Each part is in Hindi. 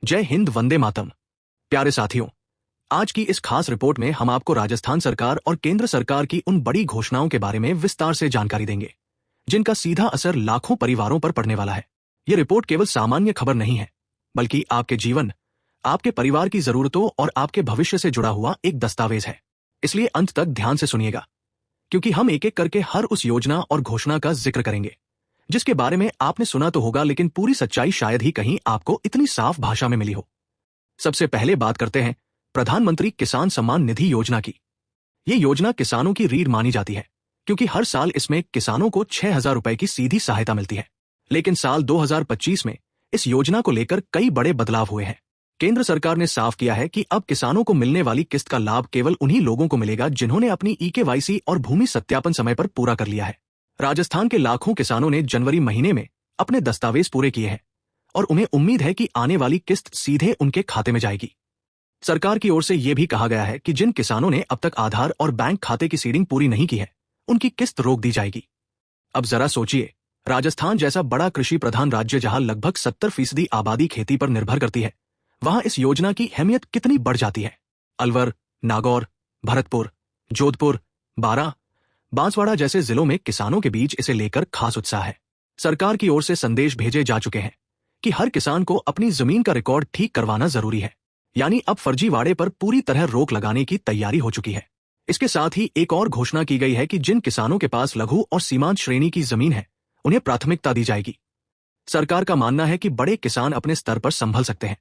जय हिंद, वंदे मातरम। प्यारे साथियों, आज की इस खास रिपोर्ट में हम आपको राजस्थान सरकार और केंद्र सरकार की उन बड़ी घोषणाओं के बारे में विस्तार से जानकारी देंगे जिनका सीधा असर लाखों परिवारों पर पड़ने वाला है। ये रिपोर्ट केवल सामान्य खबर नहीं है, बल्कि आपके जीवन, आपके परिवार की जरूरतों और आपके भविष्य से जुड़ा हुआ एक दस्तावेज है। इसलिए अंत तक ध्यान से सुनिएगा, क्योंकि हम एक एक करके हर उस योजना और घोषणा का जिक्र करेंगे जिसके बारे में आपने सुना तो होगा, लेकिन पूरी सच्चाई शायद ही कहीं आपको इतनी साफ भाषा में मिली हो। सबसे पहले बात करते हैं प्रधानमंत्री किसान सम्मान निधि योजना की। ये योजना किसानों की रीढ़ मानी जाती है, क्योंकि हर साल इसमें किसानों को 6,000 रुपए की सीधी सहायता मिलती है। लेकिन साल 2025 में इस योजना को लेकर कई बड़े बदलाव हुए हैं। केंद्र सरकार ने साफ किया है कि अब किसानों को मिलने वाली किस्त का लाभ केवल उन्हीं लोगों को मिलेगा जिन्होंने अपनी EKYC और भूमि सत्यापन समय पर पूरा कर लिया है। राजस्थान के लाखों किसानों ने जनवरी महीने में अपने दस्तावेज पूरे किए हैं और उन्हें उम्मीद है कि आने वाली किस्त सीधे उनके खाते में जाएगी। सरकार की ओर से यह भी कहा गया है कि जिन किसानों ने अब तक आधार और बैंक खाते की सीडिंग पूरी नहीं की है, उनकी किस्त रोक दी जाएगी। अब जरा सोचिए, राजस्थान जैसा बड़ा कृषि प्रधान राज्य जहां लगभग 70% आबादी खेती पर निर्भर करती है, वहां इस योजना की अहमियत कितनी बढ़ जाती है। अलवर, नागौर, भरतपुर, जोधपुर, बारां, बांसवाड़ा जैसे जिलों में किसानों के बीच इसे लेकर खास उत्साह है। सरकार की ओर से संदेश भेजे जा चुके हैं कि हर किसान को अपनी जमीन का रिकॉर्ड ठीक करवाना जरूरी है, यानी अब फर्जीवाड़े पर पूरी तरह रोक लगाने की तैयारी हो चुकी है। इसके साथ ही एक और घोषणा की गई है कि जिन किसानों के पास लघु और सीमांत श्रेणी की जमीन है, उन्हें प्राथमिकता दी जाएगी। सरकार का मानना है कि बड़े किसान अपने स्तर पर संभल सकते हैं,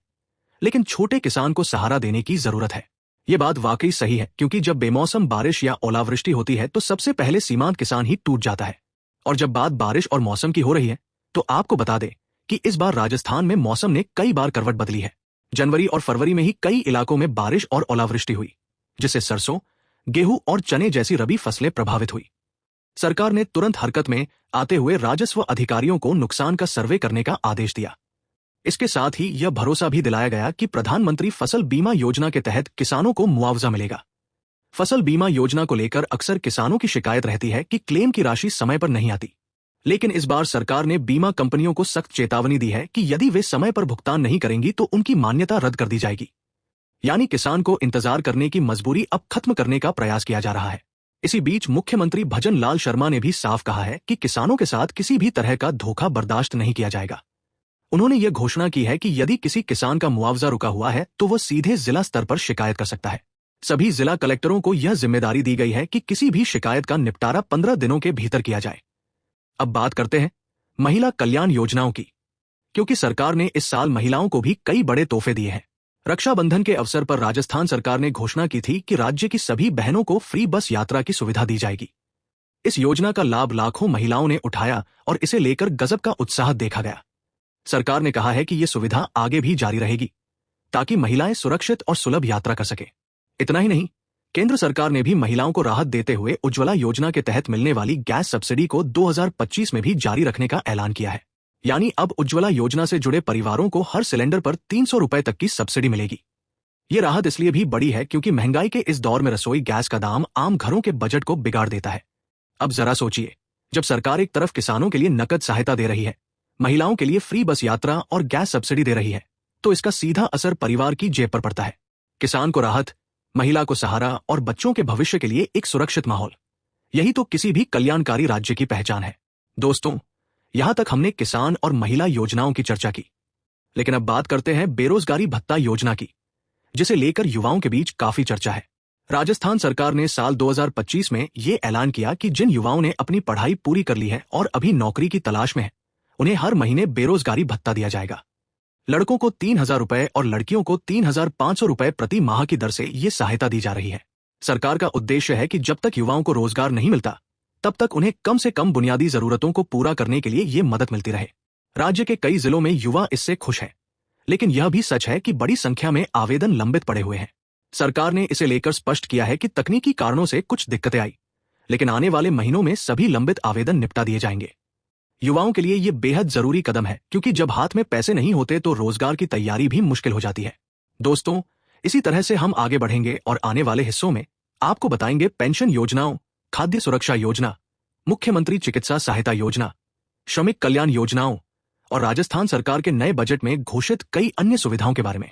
लेकिन छोटे किसान को सहारा देने की जरूरत है। ये बात वाकई सही है, क्योंकि जब बेमौसम बारिश या ओलावृष्टि होती है तो सबसे पहले सीमांत किसान ही टूट जाता है। और जब बात बारिश और मौसम की हो रही है, तो आपको बता दें कि इस बार राजस्थान में मौसम ने कई बार करवट बदली है। जनवरी और फरवरी में ही कई इलाकों में बारिश और ओलावृष्टि हुई, जिससे सरसों, गेहूं और चने जैसी रबी फसलें प्रभावित हुई। सरकार ने तुरंत हरकत में आते हुए राजस्व अधिकारियों को नुकसान का सर्वे करने का आदेश दिया। इसके साथ ही यह भरोसा भी दिलाया गया कि प्रधानमंत्री फसल बीमा योजना के तहत किसानों को मुआवजा मिलेगा। फसल बीमा योजना को लेकर अक्सर किसानों की शिकायत रहती है कि क्लेम की राशि समय पर नहीं आती, लेकिन इस बार सरकार ने बीमा कंपनियों को सख्त चेतावनी दी है कि यदि वे समय पर भुगतान नहीं करेंगी तो उनकी मान्यता रद्द कर दी जाएगी। यानी किसान को इंतजार करने की मजबूरी अब खत्म करने का प्रयास किया जा रहा है। इसी बीच मुख्यमंत्री भजन लाल शर्मा ने भी साफ कहा है कि किसानों के साथ किसी भी तरह का धोखा बर्दाश्त नहीं किया जाएगा। उन्होंने यह घोषणा की है कि यदि किसी किसान का मुआवजा रुका हुआ है तो वह सीधे जिला स्तर पर शिकायत कर सकता है। सभी जिला कलेक्टरों को यह जिम्मेदारी दी गई है कि किसी भी शिकायत का निपटारा 15 दिनों के भीतर किया जाए। अब बात करते हैं महिला कल्याण योजनाओं की, क्योंकि सरकार ने इस साल महिलाओं को भी कई बड़े तोहफे दिए हैं। रक्षाबंधन के अवसर पर राजस्थान सरकार ने घोषणा की थी कि राज्य की सभी बहनों को फ्री बस यात्रा की सुविधा दी जाएगी। इस योजना का लाभ लाखों महिलाओं ने उठाया और इसे लेकर गजब का उत्साह देखा गया। सरकार ने कहा है कि यह सुविधा आगे भी जारी रहेगी, ताकि महिलाएं सुरक्षित और सुलभ यात्रा कर सके। इतना ही नहीं, केंद्र सरकार ने भी महिलाओं को राहत देते हुए उज्ज्वला योजना के तहत मिलने वाली गैस सब्सिडी को 2025 में भी जारी रखने का ऐलान किया है। यानी अब उज्ज्वला योजना से जुड़े परिवारों को हर सिलेंडर पर 300 रुपए तक की सब्सिडी मिलेगी। ये राहत इसलिए भी बड़ी है क्योंकि महंगाई के इस दौर में रसोई गैस का दाम आम घरों के बजट को बिगाड़ देता है। अब जरा सोचिए, जब सरकार एक तरफ किसानों के लिए नकद सहायता दे रही है, महिलाओं के लिए फ्री बस यात्रा और गैस सब्सिडी दे रही है, तो इसका सीधा असर परिवार की जेब पर पड़ता है। किसान को राहत, महिला को सहारा और बच्चों के भविष्य के लिए एक सुरक्षित माहौल, यही तो किसी भी कल्याणकारी राज्य की पहचान है। दोस्तों, यहां तक हमने किसान और महिला योजनाओं की चर्चा की, लेकिन अब बात करते हैं बेरोजगारी भत्ता योजना की, जिसे लेकर युवाओं के बीच काफी चर्चा है। राजस्थान सरकार ने साल 2025 में ये ऐलान किया कि जिन युवाओं ने अपनी पढ़ाई पूरी कर ली है और अभी नौकरी की तलाश में है, उन्हें हर महीने बेरोजगारी भत्ता दिया जाएगा। लड़कों को 3,000 रुपए और लड़कियों को 3,500 रुपए प्रति माह की दर से ये सहायता दी जा रही है। सरकार का उद्देश्य है कि जब तक युवाओं को रोजगार नहीं मिलता, तब तक उन्हें कम से कम बुनियादी जरूरतों को पूरा करने के लिए ये मदद मिलती रहे। राज्य के कई जिलों में युवा इससे खुश हैं, लेकिन यह भी सच है कि बड़ी संख्या में आवेदन लंबित पड़े हुए हैं। सरकार ने इसे लेकर स्पष्ट किया है कि तकनीकी कारणों से कुछ दिक्कतें आई, लेकिन आने वाले महीनों में सभी लंबित आवेदन निपटा दिए जाएंगे। युवाओं के लिए यह बेहद जरूरी कदम है, क्योंकि जब हाथ में पैसे नहीं होते तो रोजगार की तैयारी भी मुश्किल हो जाती है। दोस्तों, इसी तरह से हम आगे बढ़ेंगे और आने वाले हिस्सों में आपको बताएंगे पेंशन योजनाओं, खाद्य सुरक्षा योजना, मुख्यमंत्री चिकित्सा सहायता योजना, श्रमिक कल्याण योजनाओं और राजस्थान सरकार के नए बजट में घोषित कई अन्य सुविधाओं के बारे में।